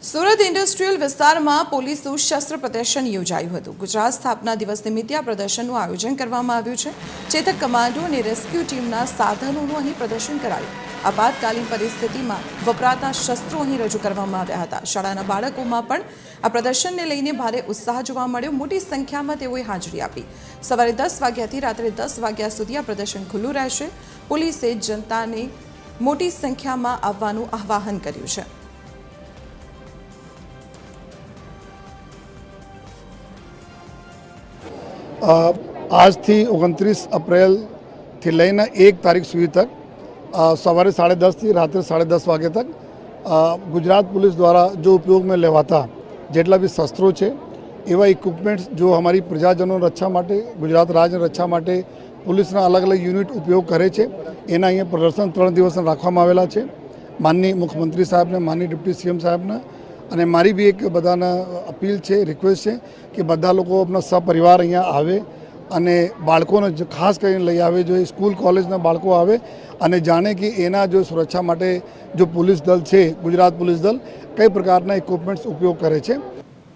Surat industrial વિસ્તારમાં પોલીસનું શસ્ત્ર પ્રદર્શન યોજાયું હતું। ગુજરાત સ્થાપના દિવસ નિમિત્તે આ પ્રદર્શનનું આયોજન કરવામાં આવ્યું છે। ચેતક કમાન્ડો અને રેસ્ક્યુ ટીમના સાધનોનું અહીં પ્રદર્શન કરાયું। આપાતકાલીન પરિસ્થિતિમાં વપરાતા શસ્ત્રો અહીં રજૂ કરવામાં આવ્યા હતા। શાળાના બાળકોમાં પણ આ પ્રદર્શનને લઈને ભારે ઉત્સાહ જોવા મળ્યો। મોટી સંખ્યામાં તેઓએ હાજરી આપી। સવારે 10 વાગ્યાથી રાત્રે 10 વાગ્યા સુધી આ પ્રદર્શન ખુલ્લું રહેશે। પોલીસે જનતાને મોટી સંખ્યામાં આવવાનું આહ્વાન કર્યું છે। आज थी 29 अप्रैल थी लईने 1 तारीख सुधी तक सवारे 10:30 थी रात्रे 10:30 वागे तक गुजरात पुलिस द्वारा जो उपयोग में लेवाता जेटला भी शस्त्रों है एवं इक्विपमेंट्स जो हमारी प्रजाजनों रक्षा माटे गुजरात राज्य रक्षा माटे पुलिसना अलग अलग यूनिट उपयोग करे छे एना अहींया प्रदर्शन 3 दिवस राखवामां आवेला छे। माननीय मुख्यमंत्री साहब ने माननीय डिप्टी सीएम साहब ने અને મારી બી એક બધાને અપીલ છે, રિક્વેસ્ટ છે કે બધા લોકો આપણા સપરિવાર અહીંયા આવે અને બાળકોને ખાસ કરીને લઈ આવે। જો સ્કૂલ કોલેજના બાળકો આવે અને જાણે કે એના જો સુરક્ષા માટે જો પોલીસ દળ છે ગુજરાત પોલીસ દળ કઈ પ્રકારના ઇક્વિપમેન્ટ્સ ઉપયોગ કરે છે।